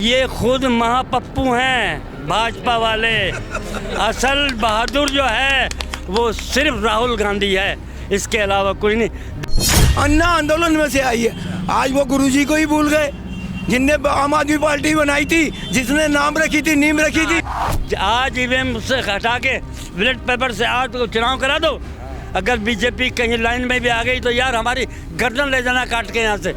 ये खुद महापप्पू हैं भाजपा वाले। असल बहादुर जो है वो सिर्फ राहुल गांधी है, इसके अलावा कोई नहीं। अन्ना आंदोलन में से आई है। आज वो गुरुजी को ही भूल गए जिनने आम आदमी पार्टी बनाई थी, जिसने नाम रखी थी, नीम रखी थी। आज ईवीएम से हटा के बैलेट पेपर से आज तो चुनाव करा दो। अगर बीजेपी कहीं लाइन में भी आ गई तो यार हमारी गर्दन ले जाना काट के यहाँ से।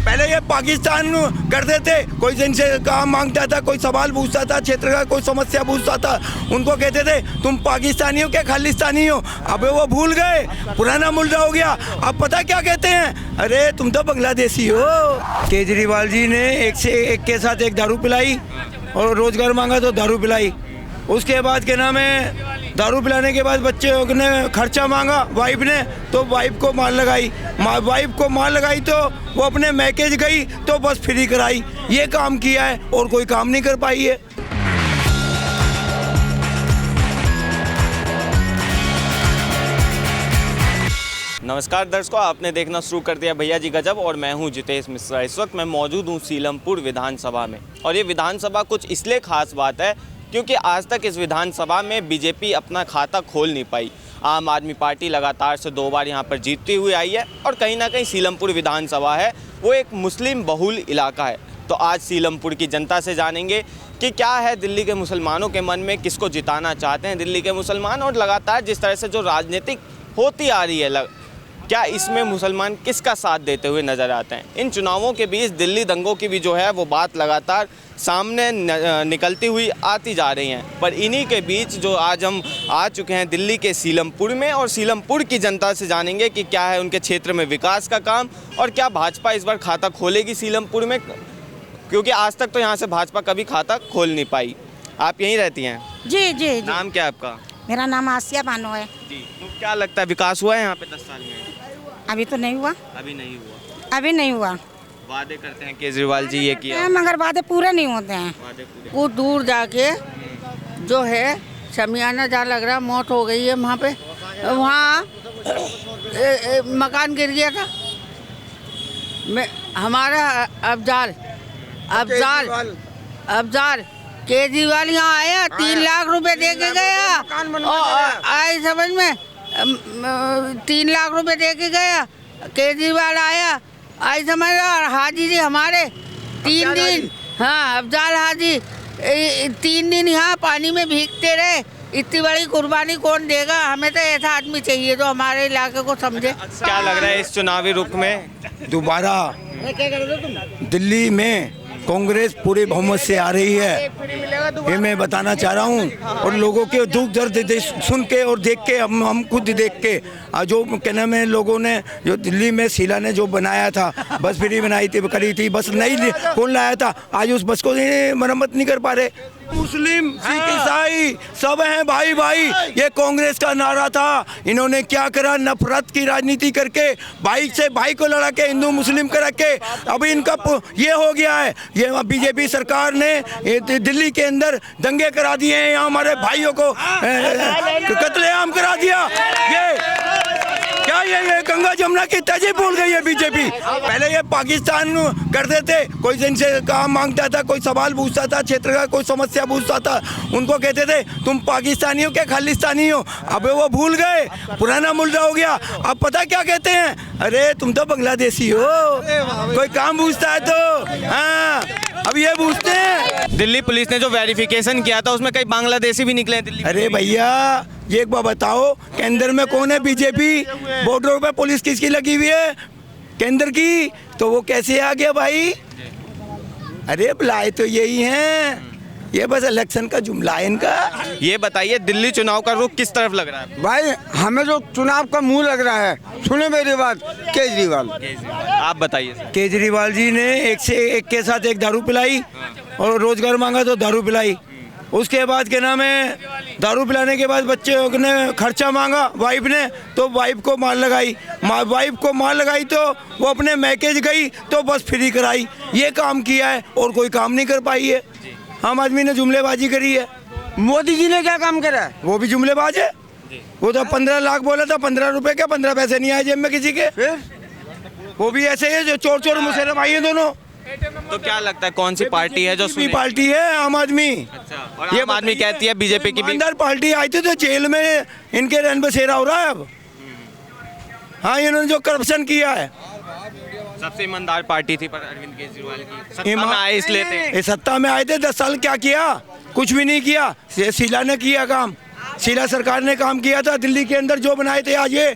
पहले ये पाकिस्तान करते थे, कोई जिनसे काम मांगता था, कोई सवाल पूछता था, क्षेत्र का कोई समस्या पूछता था, उनको कहते थे तुम पाकिस्तानी हो क्या खालिस्तानी हो। अब वो भूल गए, पुराना मुल्क हो गया। अब पता क्या कहते हैं, अरे तुम तो बांग्लादेशी हो। केजरीवाल जी ने एक से एक के साथ एक दारू पिलाई और रोजगार मांगा तो दारू पिलाई। उसके बाद क्या नाम है, दारू पिलाने के बाद बच्चे ने खर्चा मांगा वाइफ ने, तो वाइफ को मार लगाई। वाइफ को मार लगाई तो वो अपने मैकेज गई तो बस फ्री कराई। ये काम किया है और कोई काम नहीं कर पाई है। नमस्कार दर्शकों, आपने देखना शुरू कर दिया भैया जी गजब और मैं हूं जितेश मिश्रा। इस वक्त मैं मौजूद हूं सीलमपुर विधानसभा में और ये विधानसभा कुछ इसलिए खास बात है क्योंकि आज तक इस विधानसभा में बीजेपी अपना खाता खोल नहीं पाई। आम आदमी पार्टी लगातार से 2 बार यहाँ पर जीतती हुई आई है और कहीं ना कहीं सीलमपुर विधानसभा है वो एक मुस्लिम बहुल इलाका है। तो आज सीलमपुर की जनता से जानेंगे कि क्या है दिल्ली के मुसलमानों के मन में, किसको जिताना चाहते हैं दिल्ली के मुसलमान, और लगातार जिस तरह से जो राजनीतिक होती आ रही है क्या इसमें मुसलमान किसका साथ देते हुए नज़र आते हैं। इन चुनावों के बीच दिल्ली दंगों की भी जो है वो बात लगातार सामने निकलती हुई आती जा रही हैं। पर इन्हीं के बीच जो आज हम आ चुके हैं दिल्ली के सीलमपुर में और सीलमपुर की जनता से जानेंगे कि क्या है उनके क्षेत्र में विकास का काम और क्या भाजपा इस बार खाता खोलेगी सीलमपुर में, क्योंकि आज तक तो यहाँ से भाजपा कभी खाता खोल नहीं पाई। आप यहीं रहती हैं? जी जी जी। नाम क्या है आपका? मेरा नाम आसिया बानो है जी। तो क्या लगता है विकास हुआ है यहाँ पे 10 साल में? अभी तो नहीं हुआ। अभी नहीं हुआ। अभी नहीं हुआ। वादे करते हैं केजरीवाल जी ये किया, मगर वादे पूरे नहीं होते हैं। वादे पूरे। वो दूर जाके जो है शमियाना जहाँ लग रहा मौत हो गई है वहाँ पे, वहाँ मकान गिर गया था। हमारा अफजाल केजरीवाल यहाँ आया, 3 लाख रुपए दे के गया। आए समझ में, 3 लाख रुपए दे के गया। केजरीवाल आया, आई समझ और हाजी जी हमारे 3 दिन, हाँ अफजाल हाजी 3 दिन यहाँ पानी में भीगते रहे। इतनी बड़ी कुर्बानी कौन देगा? हमें तो ऐसा आदमी चाहिए जो हमारे इलाके को समझे। क्या लग रहा है इस चुनावी रुख में दोबारा दिल्ली में कांग्रेस पूरे बहुमत से आ रही है, ये मैं बताना चाह रहा हूँ। और लोगों के दुख दर्द सुन के और देख के हम खुद देख के जो क्या नाम है, लोगों ने जो दिल्ली में शीला ने जो बनाया था, बस फ्री बनाई थी, करी थी, बस नहीं कौन लाया था, आज उस बस को मरम्मत नहीं कर पा रहे। मुस्लिम सिख ईसाई सब हैं भाई भाई, ये कांग्रेस का नारा था। इन्होंने क्या करा, नफरत की राजनीति करके भाई से भाई को लड़ा के, हिंदू मुस्लिम करा के अभी इनका ये हो गया है। ये बीजेपी सरकार ने दिल्ली के अंदर दंगे करा दिए हैं, यहाँ हमारे भाइयों को कत्लेआम करा दिया। ये गंगा जमुना की तहजीब भूल गई है बीजेपी। पहले ये पाकिस्तान करते थे, कोई जिनसे काम मांगता था, कोई सवाल पूछता था, क्षेत्र का कोई समस्या पूछता था, उनको कहते थे तुम पाकिस्तानी हो क्या खालिस्तानी हो। अब वो भूल गए, पुराना मुल्क हो गया। अब पता क्या कहते हैं, अरे तुम तो बांग्लादेशी हो। कोई काम पूछता है तो हाँ, अब ये पूछते हैं। दिल्ली पुलिस ने जो वेरिफिकेशन किया था उसमें कई बांग्लादेशी भी निकले दिल्ली। अरे भैया ये एक बार बताओ, केंद्र में कौन है बीजेपी? बॉर्डर पे पुलिस किसकी लगी हुई है? केंद्र की। तो वो कैसे आ गया भाई? अरे बुलाए तो यही हैं, ये बस इलेक्शन का जुमला है इनका। ये बताइए दिल्ली चुनाव का रुख किस तरफ लग रहा है भाई? हमें जो चुनाव का मुंह लग रहा है, सुने मेरी बात, केजरीवाल। आप बताइए। केजरीवाल जी ने एक से एक के साथ एक दारू पिलाई और रोजगार मांगा तो दारू पिलाई। उसके बाद क्या नाम है, दारू पिलाने के बाद बच्चे ने खर्चा मांगा वाइफ ने, तो वाइफ को मार लगाई। वाइफ को मार लगाई तो वो अपने मैकेज गई तो बस फ्री कराई। ये काम किया है और कोई काम नहीं कर पाई है। आम आदमी ने जुमलेबाजी करी है। मोदी जी ने क्या काम करा है? वो भी जुमलेबाज है। वो तो 15 लाख बोला था, 15 रुपए क्या 15 पैसे नहीं आए जेब में किसी के। वो भी ऐसे ही है जो चोर चोर मुशर्रफ आई है दोनों। तो क्या लगता है कौन सी पार्टी है जो बीजेपी सुनेगी? पार्टी है आम आदमी। अच्छा, और आम आदमी कहती है बीजेपी की भी। ईमानदार पार्टी आई थी तो जेल में इनके रैन बसेरा हो रहा है अब। हाँ, इन्होंने जो करप्शन किया है। सबसे ईमानदार पार्टी थी पर अरविंद केजरीवाल की सत्ता में आए इसलिए थे। ये सत्ता में आए थे 10 साल, क्या किया? कुछ भी नहीं किया। ये शीला ने किया काम, शीला सरकार ने काम किया था। दिल्ली के अंदर जो बनाए थे, आज ये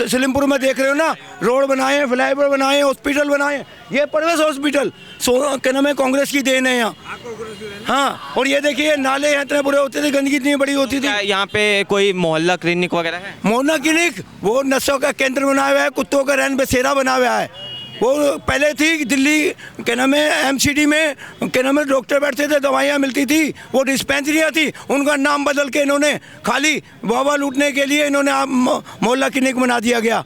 सलीमपुर में देख रहे हो ना, रोड बनाए, फ्लाईओवर बनाए, हॉस्पिटल बनाए। ये परवेश हॉस्पिटल क्या नाम है, कांग्रेस की देन है यहाँ। हाँ, और ये देखिए नाले इतने बुरे होते थे, गंदगी इतनी बड़ी होती थी। क्या यहाँ पे कोई मोहल्ला क्लिनिक वगैरह है? मोहल्ला क्लिनिक वो नशों का केंद्र बनाया हुआ है, कुत्तों का रैन बसेरा बना हुआ है। वो पहले थी दिल्ली क्या नाम है MCD में क्या नाम है डॉक्टर बैठते थे, दवाइयाँ मिलती थी, वो डिस्पेंसरियाँ थी, उनका नाम बदल के इन्होंने खाली बाबा लूटने के लिए इन्होंने मोहल्ला क्लिनिक बना दिया गया।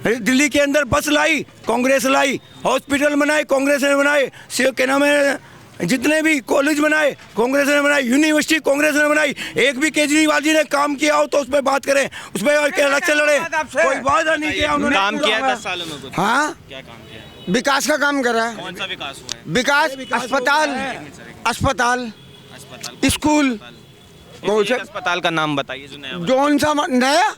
दिल्ली के अंदर बस लाई, कांग्रेस लाई, हॉस्पिटल बनाए, कांग्रेस ने बनाए, क्या नाम है जितने भी कॉलेज बनाए कांग्रेस ने बनाई, यूनिवर्सिटी कांग्रेस ने बनाई। एक भी केजरीवाल जी ने काम किया हो तो उस पर बात करें, उस पर अलग से लड़े। कोई वादा नहीं किया उन्होंने। काम किया 10 सालों में कुछ? हाँ, क्या काम किया? विकास का काम करा है। कौन सा विकास हुआ है? विकास, अस्पताल, स्कूल, बहुत से। अस्पताल का नाम बताइए जो नया कौन सा नया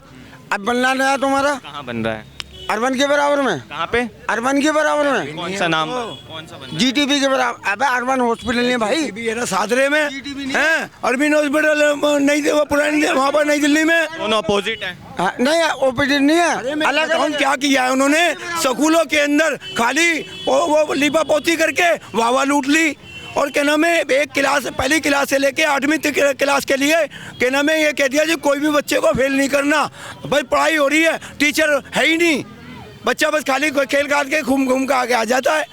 अब बनना नया तुम्हारा? कहाँ बन रहा है? अर्बन के बराबर में। कहाँ पे? अर्बन के बराबर में। कौन सा नाम? कौन सा बन? GTB के बराबर। अबे अर्बन हॉस्पिटल नहीं भाई, भी है ना सादरे में है, अरविंद हॉस्पिटल नहीं, वो पुरानी वहाँ पर नई दिल्ली में। दोनों अपोजिट है। हाँ, नहीं ओपीडी नहीं है, अलग अलग। क्या किया है उन्होंने? स्कूलों के अंदर खाली वो लिपा पोती करके वावा लूट ली। और क्या नाम है, एक क्लास, पहली क्लास से लेके 8वीं क्लास के लिए क्या नाम है, ये कह दिया जी कोई भी बच्चे को फेल नहीं करना। भाई पढ़ाई हो रही है, टीचर है ही नहीं, बच्चा बस खाली खेल खाद के घूम के आगे आ जाता है।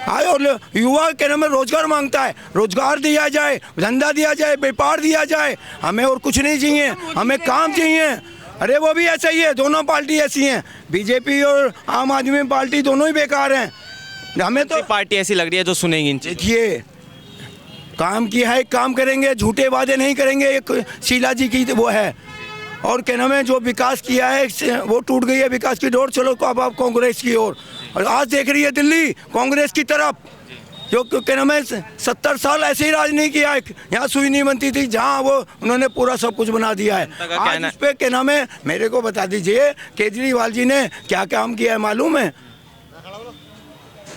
हाँ, और युवा के नाम में रोजगार मांगता है, रोजगार दिया जाए, धंधा दिया जाए, व्यापार दिया जाए। हमें और कुछ नहीं चाहिए, हमें काम चाहिए। अरे वो भी ऐसा ही है, दोनों पार्टी ऐसी हैं, बीजेपी और आम आदमी पार्टी दोनों ही बेकार हैं। हमें तो पार्टी ऐसी लग रही है जो सुनेगी इन चीज़ों। देखिए काम किया है, काम करेंगे, झूठे वादे नहीं करेंगे। एक शीला जी की वो है, और क्या नाम है जो विकास किया है वो टूट गई है विकास की डोर। चलो अब आप कांग्रेस की ओर, और आज देख रही है दिल्ली कांग्रेस की तरफ। जो क्या नाम है 70 साल ऐसे ही राज नहीं किया है, यहाँ सुई नहीं बनती थी, जहाँ वो उन्होंने पूरा सब कुछ बना दिया है। आज इस पे क्या नाम है, मेरे को बता दीजिए केजरीवाल जी ने क्या काम किया है मालूम है?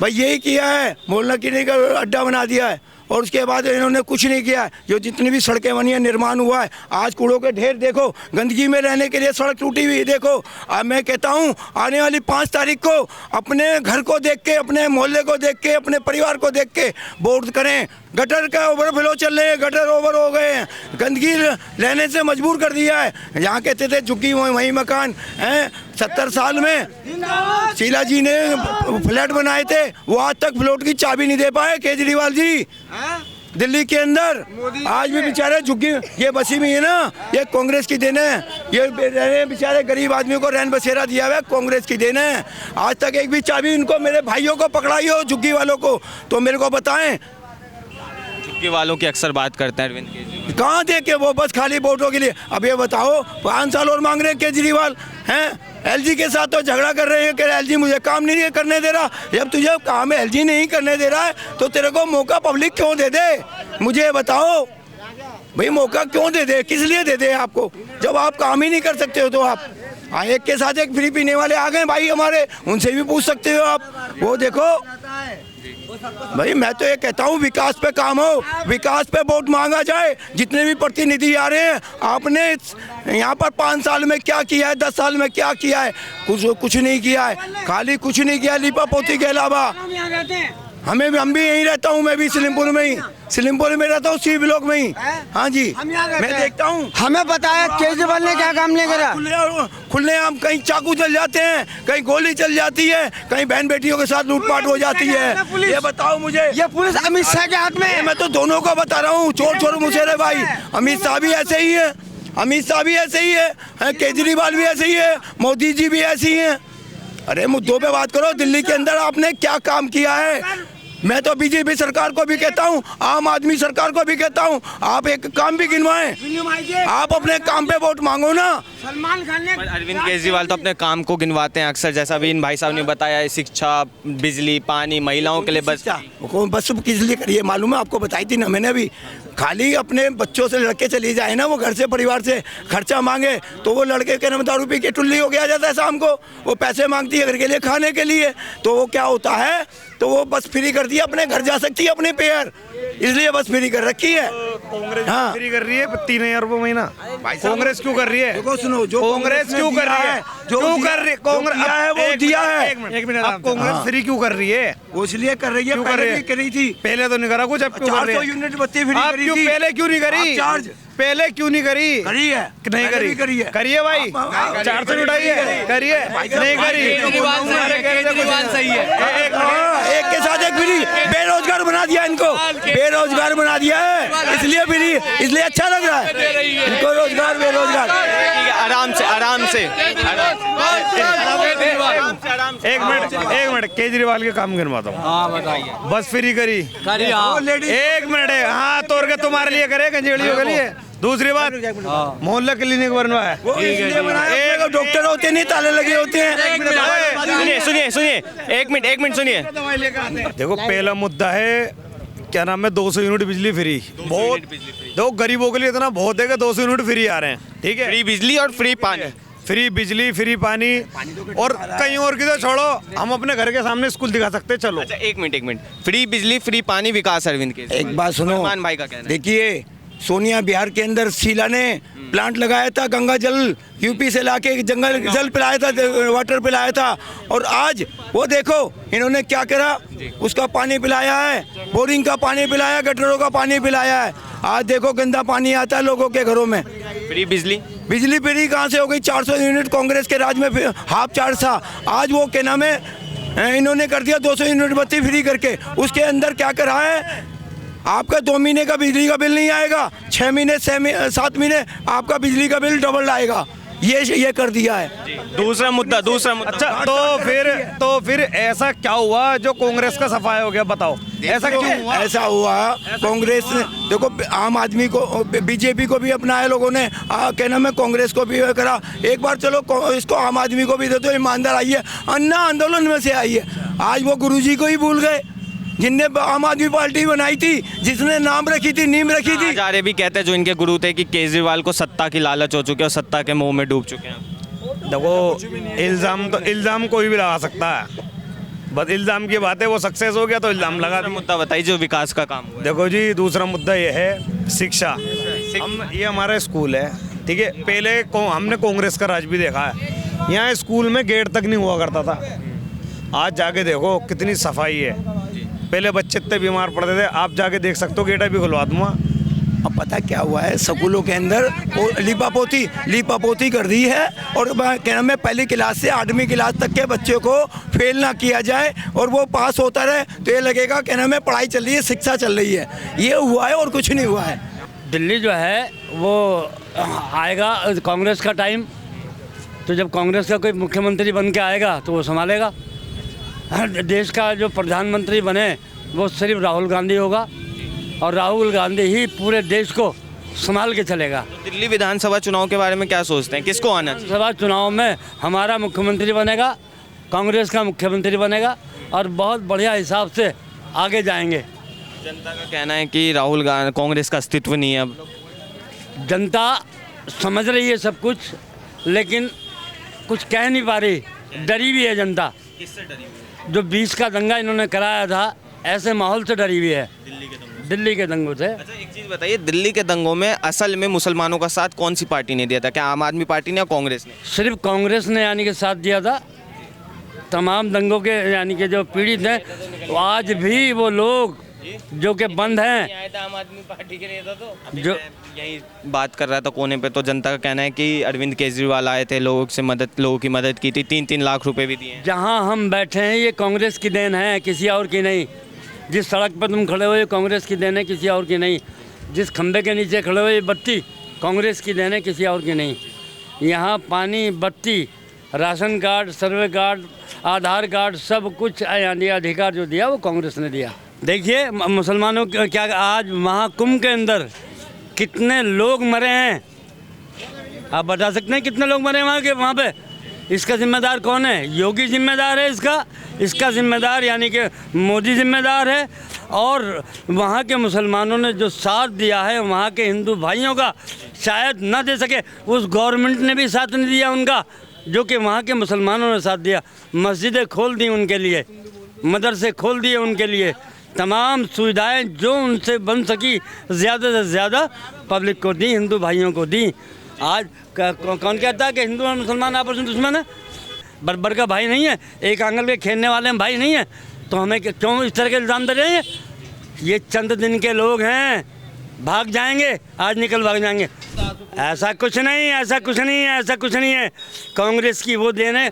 भाई यही किया है, मोहल्ला क्लिनिक का अड्डा बना दिया है, और उसके बाद इन्होंने कुछ नहीं किया है। जो जितनी भी सड़कें बनी है, निर्माण हुआ है, आज कूड़ों के ढेर देखो, गंदगी में रहने के लिए सड़क टूटी हुई देखो। अब मैं कहता हूँ आने वाली 5 तारीख को अपने घर को देख के, अपने मोहल्ले को देख के, अपने परिवार को देख के वोट करें। गटर का ओवरफ्लो चल रहे हैं, गटर ओवर हो गए हैं, गंदगी रहने से मजबूर कर दिया है। यहाँ कहते थे झुग्गी वहीं मकान हैं। 70 साल में शीला जी ने फ्लैट बनाए थे, वो आज तक फ्लैट की चाबी नहीं दे पाए केजरीवाल जी दिल्ली के अंदर। आज भी बेचारे झुग्गी ये बसी में है ना, ये कांग्रेस की देन है। ये बेचारे गरीब आदमी को रैन बसेरा दिया हुआ है, कांग्रेस की देन है। आज तक एक भी चाबी इनको, मेरे भाइयों को पकड़ाई हो झुग्गी वालों को, तो मेरे को बताएं। झुग्गी वालों की अक्सर बात करते हैं अरविंद केजरीवाल, कहाँ देखे वो बस खाली वोटों के लिए। अब ये बताओ 5 साल और मांग रहे हैं केजरीवाल हैं। LG के साथ तो झगड़ा कर रहे हैं कि LG मुझे काम नहीं करने दे रहा। जब तुझे काम LG नहीं करने दे रहा है तो तेरे को मौका पब्लिक क्यों दे दे? मुझे बताओ भाई, मौका क्यों दे दे, किस लिए दे दे आपको, जब आप काम ही नहीं कर सकते हो? तो आप एक के साथ एक फ्री पीने वाले आ गए भाई हमारे, उनसे भी पूछ सकते हो आप। वो देखो भाई, मैं तो ये कहता हूँ विकास पे काम हो, विकास पे वोट मांगा जाए। जितने भी प्रतिनिधि आ रहे हैं, आपने यहाँ पर 5 साल में क्या किया है, 10 साल में क्या किया है? कुछ नहीं किया है, खाली कुछ नहीं किया लिपा पोती के अलावा। हम भी यहीं रहता हूँ, मैं भी सलीमपुर में ही, सलीमपुर में रहता हूँ, C ब्लॉक में ही। हाँ जी, मैं देखता हूँ। हमें पता है केजरीवाल ने क्या काम नहीं करा। खुले हम कहीं चाकू चल जाते हैं, कहीं गोली चल जाती है, कहीं बहन बेटियों के साथ लूटपाट हो जाती है। ये बताओ मुझे, ये पुलिस अमित शाह के हाथ में है। मैं तो दोनों को बता रहा हूँ, चोर चोर मुसेरे भाई। अमित शाह भी ऐसे ही है, अमित शाह भी ऐसे ही है, केजरीवाल भी ऐसे ही है, मोदी जी भी ऐसे ही हैं। अरे मुद्दों पे बात करो। दिल्ली के अंदर आपने क्या काम किया है? मैं तो बीजेपी सरकार को भी कहता हूँ, आम आदमी सरकार को भी कहता हूँ, आप एक काम भी गिनवाएं। आप अपने काम पे वोट मांगो ना। सलमान खान ने पर अरविंद केजरीवाल तो अपने काम को गिनवाते हैं अक्सर, जैसा अभी इन भाई साहब ने बताया है, शिक्षा, बिजली, पानी, महिलाओं के लिए बस। बस किस लिए करिए मालूम है आपको, बताई थी ना मैंने अभी। खाली अपने बच्चों से लड़के चली जाए ना, वो घर से परिवार से खर्चा मांगे तो वो लड़के के नाम दारू पी के टुल्ली हो गया जाता है शाम को, वो पैसे मांगती है घर के लिए खाने के लिए, तो वो क्या होता है, तो वो बस फ्री कर दिया, अपने घर जा सकती है अपने पैर, इसलिए बस फ्री कर रखी है। कांग्रेस हाँ। फ्री कर रही है 3,000 रुपये महीना। कांग्रेस क्यों कर रही है? देखो सुनो, जो कांग्रेस क्यों कर रही है? जो क्यों कर रही? कांग्रेस दिया है वो दिया है। एक मिनट, अब कांग्रेस फ्री क्यों कर रही है? वो इसलिए कर रही है, क्यों कर रही है? करी थी पहले तो नहीं करा कुछ, अब क्यों कर रही 400 है? यूनिट बत्ती फ्री आप करी क्यों थी। पहले क्यों नहीं करी? आप चार्ज पहले क्यों नहीं करी? करी है, नहीं पहले भी करी? है। करिए भाई, 400 उठाइए, करिए, नहीं करी? केजरीवाल सही है। एक के साथ एक फ्री, बेरोजगार बना दिया इनको, बेरोजगार बना दिया है, इसलिए फ्री, इसलिए अच्छा लग रहा है इनको, रोजगार बेरोजगार। ठीक है, आराम से आराम से एक मिनट केजरीवाल के काम गिनवाता हूँ। हाँ बताइए। बस फ्री करी, हाँ। एक मिनट है, हाँ तोड़ के तुम्हारे लिए करे, गंजेड़ियों के लिए। दूसरी बात, मोहल्ला क्लिनिक बनवाया है, वो इसलिए बनाया, डॉक्टर होते नहीं, ताले लगे होते हैं। सुनिए, एक मिनट सुनिए। देखो पहला मुद्दा है, क्या नाम है, 200 यूनिट बिजली फ्री। बहुत देखो गरीबों के लिए इतना बहुत है कि 200 यूनिट फ्री आ रहे हैं, ठीक है? फ्री बिजली और फ्री पानी, फ्री बिजली, फ्री पानी, और कहीं और की तो छोड़ो, हम अपने घर के सामने स्कूल दिखा सकते हैं, चलो। अच्छा एक मिनट, फ्री बिजली, फ्री पानी, विकास अरविंद के। एक बात सुनो, सलमान भाई का कहना है। देखिए सोनिया बिहार के अंदर शीला ने प्लांट लगाया था, गंगा जल यूपी से लाके जंगल जल पिलाया था, वाटर पिलाया था, और आज वो देखो इन्होंने क्या करा, उसका पानी पिलाया है, बोरिंग का पानी पिलाया, गटरों का पानी पिलाया है। आज देखो गंदा पानी आता है लोगों के घरों में। फ्री बिजली, बिजली फ्री कहाँ से हो गई? 400 यूनिट कांग्रेस के राज में हाफ चार्ज था, आज वो क्या नाम है, इन्होंने कर दिया 200 यूनिट बत्ती फ्री करके। उसके अंदर क्या करा है, आपका 2 महीने का बिजली का बिल नहीं आएगा, 6 महीने 7 महीने आपका बिजली का बिल डबल आएगा, ये कर दिया है। दूसरा मुद्दा। अच्छा तो फिर ऐसा क्या हुआ जो कांग्रेस का सफाया हो गया, बताओ ऐसा क्यों हुआ? ऐसा हुआ कांग्रेस ने, देखो आम आदमी को, बीजेपी को भी अपनाया लोगों ने, क्या नाम है, कांग्रेस को भी करा। एक बार चलो इसको आम आदमी को भी दे दो, ईमानदार आई है, अन्ना आंदोलन में से आई है। आज वो गुरुजी को ही भूल गए जिनने आम आदमी पार्टी बनाई थी, जिसने नाम रखी थी, नीम रखी थी। हजारे भी कहते हैं जो इनके गुरु थे कि केजरीवाल को सत्ता की लालच हो चुकी है और सत्ता के मोह में डूब चुके हैं। देखो इल्जाम कोई भी लगा सकता है, बस इल्जाम की बात है, वो सक्सेस हो गया तो इल्जाम लगा दिया। मुद्दा बताइए जो विकास का काम हुआ है। देखो जी, दूसरा मुद्दा ये है शिक्षा। ये हमारा स्कूल है, ठीक है, पहले हमने कांग्रेस का राज भी देखा है, यहाँ स्कूल में गेट तक नहीं हुआ करता था, आज जाके देखो कितनी सफाई है। पहले बच्चे इतने बीमार पड़ते थे, आप जाके देख सकते हो, गेट भी खुलवा दूंगा। अब पता क्या हुआ है, स्कूलों के अंदर लीपापोती कर दी है, और क्या नाम है, पहली क्लास से 8वीं क्लास तक के बच्चों को फेल ना किया जाए और वो पास होता रहे, तो ये लगेगा क्या नाम है, पढ़ाई चल रही है, शिक्षा चल रही है। ये हुआ है और कुछ नहीं हुआ है। दिल्ली जो है वो आएगा कांग्रेस का टाइम, तो जब कांग्रेस का कोई मुख्यमंत्री बन के आएगा तो वो संभालेगा। देश का जो प्रधानमंत्री बने वो सिर्फ राहुल गांधी होगा, और राहुल गांधी ही पूरे देश को संभाल के चलेगा। दिल्ली विधानसभा चुनाव के बारे में क्या सोचते हैं, किसको आना चाहिए? विधानसभा चुनाव में हमारा मुख्यमंत्री बनेगा, कांग्रेस का मुख्यमंत्री बनेगा, और बहुत बढ़िया हिसाब से आगे जाएंगे। जनता का कहना है कि राहुल गांधी, कांग्रेस का अस्तित्व नहीं है अब। जनता समझ रही है सब कुछ, लेकिन कुछ कह नहीं पा रही, डरी हुई है जनता। किससे डरी हुई? जो 20 का दंगा इन्होंने कराया था, ऐसे माहौल से डरी हुई है, दिल्ली के दंगों से। अच्छा एक चीज़ बताइए, दिल्ली के दंगों में असल में मुसलमानों का साथ कौन सी पार्टी ने दिया था? क्या आम आदमी पार्टी ने या कांग्रेस ने? सिर्फ कांग्रेस ने यानी कि साथ दिया था। तमाम दंगों के यानी कि जो पीड़ित हैं, आज भी वो लोग जो कि बंद हैं, आम आदमी पार्टी के नेता तो जो यही बात कर रहा था कोने पे, तो जनता का कहना है कि अरविंद केजरीवाल आए थे, लोगों की मदद की थी, 3-3 लाख रुपए भी दिए हैं। जहाँ हम बैठे हैं ये कांग्रेस की देन है, किसी और की नहीं। जिस सड़क पर तुम खड़े हो ये कांग्रेस की देन है, किसी और की नहीं। जिस खंबे के नीचे खड़े हो ये बत्ती कांग्रेस की देन है, किसी और की नहीं। यहाँ पानी, बत्ती, राशन कार्ड, सर्वे कार्ड, आधार कार्ड, सब कुछ यानी अधिकार जो दिया वो कांग्रेस ने दिया। देखिए मुसलमानों क्या आज महाकुंभ के अंदर कितने लोग मरे हैं, आप बता सकते हैं कितने लोग मरे वहाँ पे? इसका जिम्मेदार कौन है? योगी जिम्मेदार है इसका जिम्मेदार यानी कि मोदी जिम्मेदार है। और वहाँ के मुसलमानों ने जो साथ दिया है वहाँ के हिंदू भाइयों का शायद ना दे सके, उस गवर्नमेंट ने भी साथ नहीं दिया उनका, जो कि वहाँ के मुसलमानों ने साथ दिया। मस्जिदें खोल दी उनके लिए, मदरसे खोल दिए उनके लिए, तमाम सुविधाएं जो उनसे बन सकी ज़्यादा से ज़्यादा पब्लिक को दी, हिंदू भाइयों को दी। आज कौन कहता है कि हिंदू और मुसलमान आपस में दुश्मन है? बरबर का भाई नहीं है, एक आंगन के खेलने वाले में भाई नहीं है, तो हमें क्यों इस तरह के इल्ज़ाम दे रहे हैं? ये चंद दिन के लोग हैं, भाग जाएंगे, आज निकल भाग जाएंगे। ऐसा कुछ नहीं, ऐसा कुछ नहीं है, ऐसा कुछ नहीं है। कांग्रेस की वो देन है,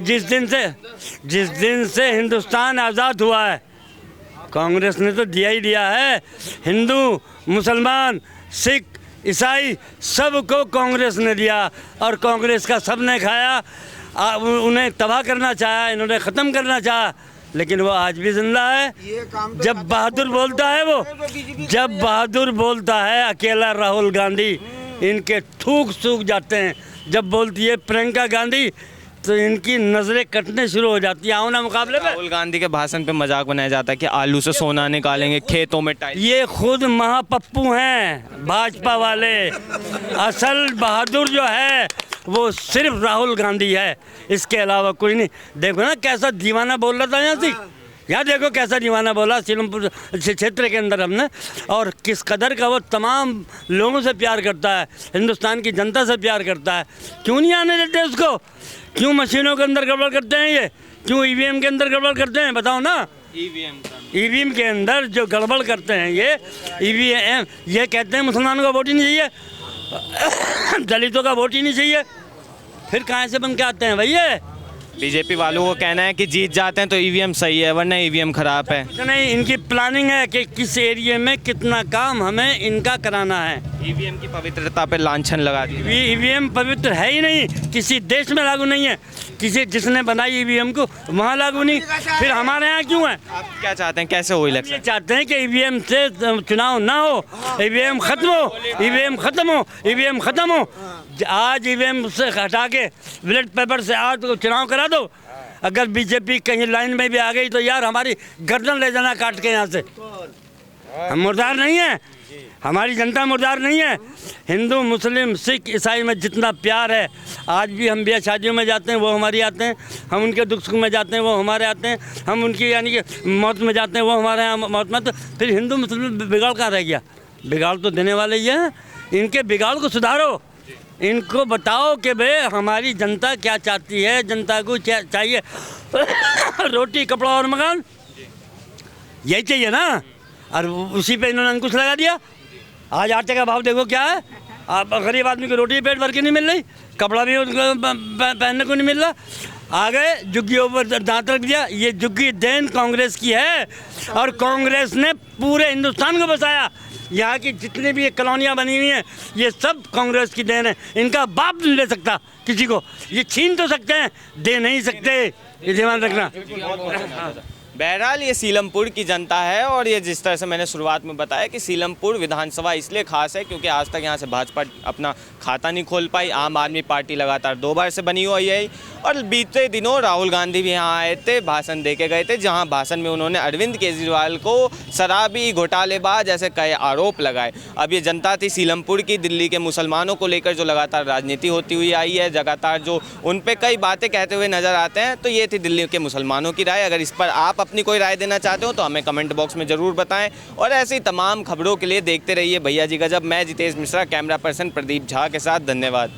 जिस दिन से हिंदुस्तान आज़ाद हुआ है कांग्रेस ने तो दिया ही दिया है। हिंदू, मुसलमान, सिख, ईसाई सबको कांग्रेस ने दिया और कांग्रेस का सब ने खाया। उन्हें तबाह करना चाहा, इन्होंने ख़त्म करना चाहा, लेकिन वो आज भी जिंदा है। जब बहादुर बोलता है जब बहादुर बोलता है अकेला राहुल गांधी, इनके थूक सूख जाते हैं। जब बोलती है प्रियंका गांधी तो इनकी नज़रें कटने शुरू हो जाती हैं। आओ ना मुकाबले पे। राहुल गांधी के भाषण पे मजाक बनाया जाता है कि आलू से सोना निकालेंगे, खेतों में टाइल। ये खुद महापप्पू हैं भाजपा वाले। असल बहादुर जो है वो सिर्फ राहुल गांधी है, इसके अलावा कोई नहीं। देखो ना कैसा दीवाना बोल रहा था यहाँ से, यहाँ देखो कैसा दीवाना बोला सीलमपुर क्षेत्र के अंदर हमने, और किस कदर का वो तमाम लोगों से प्यार करता है, हिंदुस्तान की जनता से प्यार करता है। क्यों नहीं आने देते उसको? क्यों मशीनों के अंदर गड़बड़ करते हैं ये? क्यों ईवीएम के अंदर गड़बड़ करते हैं? बताओ ना। ईवीएम के अंदर जो गड़बड़ करते हैं ये ईवीएम, ये कहते हैं मुसलमानों का वोट ही नहीं चाहिए, दलितों का वोट ही नहीं चाहिए, फिर कहाँ से बन के आते हैं भैया? बीजेपी वालों को कहना है कि जीत जाते हैं तो ईवीएम सही है, वरना ईवीएम खराब है। नहीं, इनकी प्लानिंग है कि किस एरिया में कितना काम हमें इनका कराना है। ईवीएम की पवित्रता पे लांछन लगा दी। ईवीएम पवित्र है ही नहीं, किसी देश में लागू नहीं है, किसी जिसने बनाई ईवीएम को वहाँ लागू नहीं, फिर हमारे यहाँ क्यों है? आप क्या चाहते हैं, कैसे हो इलेक्शन? ये चाहते हैं कि ईवीएम से चुनाव ना हो, ईवीएम खत्म हो, ईवीएम खत्म हो, ईवीएम खत्म हो। आज ईवीएम से हटा के बैलेट पेपर से आज तो चुनाव करा दो। अगर बीजेपी कहीं लाइन में भी आ गई तो यार हमारी गर्दन ले जाना काट के यहाँ से। हम मुर्दार नहीं हैं, हमारी जनता मुर्दार नहीं है। हिंदू, मुस्लिम, सिख, ईसाई में जितना प्यार है, आज भी हम ब्याह शादियों में जाते हैं वो हमारी आते हैं, हम उनके दुख सुख में जाते हैं वो हमारे आते हैं, हम उनकी यानी कि मौत में जाते हैं वो हमारे यहाँ मौत में। तो फिर हिंदू मुस्लिम बिगाड़ कहाँ रह गया? बिगाड़ तो देने वाले ही हैं। इनके बिगाड़ को सुधारो, इनको बताओ कि भाई हमारी जनता क्या चाहती है, जनता को क्या चाहिए। रोटी, कपड़ा और मकान, यही चाहिए ना, और उसी पे इन्होंने अंकुश लगा दिया। आज आटे का भाव देखो क्या है, आप गरीब आदमी को रोटी पेट भर के नहीं मिल रही, कपड़ा भी उनको पहनने को नहीं मिल रहा। आ गए जुग्गियों पर दांत रख दिया। ये जुग्गी देन कांग्रेस की है, और कांग्रेस ने पूरे हिंदुस्तान को बसाया। यहाँ की जितनी भी कॉलोनियाँ बनी हुई हैं ये सब कांग्रेस की देन है। इनका बाप नहीं ले सकता किसी को, ये छीन तो सकते हैं, दे नहीं सकते, ये ध्यान रखना। बहरहाल ये सीलमपुर की जनता है, और ये जिस तरह से मैंने शुरुआत में बताया कि सीलमपुर विधानसभा इसलिए खास है क्योंकि आज तक यहाँ से भाजपा अपना खाता नहीं खोल पाई। आम आदमी पार्टी लगातार 2 बार से बनी हुई है, और बीते दिनों राहुल गांधी भी यहाँ आए थे, भाषण दे के गए थे, जहाँ भाषण में उन्होंने अरविंद केजरीवाल को शराबी, घोटालेबाज ऐसे कई आरोप लगाए। अब ये जनता थी सीलमपुर की, दिल्ली के मुसलमानों को लेकर जो लगातार राजनीति होती हुई आई है, लगातार जो उन पर कई बातें कहते हुए नजर आते हैं, तो ये थी दिल्ली के मुसलमानों की राय। अगर इस पर आप अपनी कोई राय देना चाहते हो तो हमें कमेंट बॉक्स में ज़रूर बताएं, और ऐसी तमाम खबरों के लिए देखते रहिए भैया जी गजब। मैं जितेश मिश्रा, कैमरा पर्सन प्रदीप झा के साथ। धन्यवाद।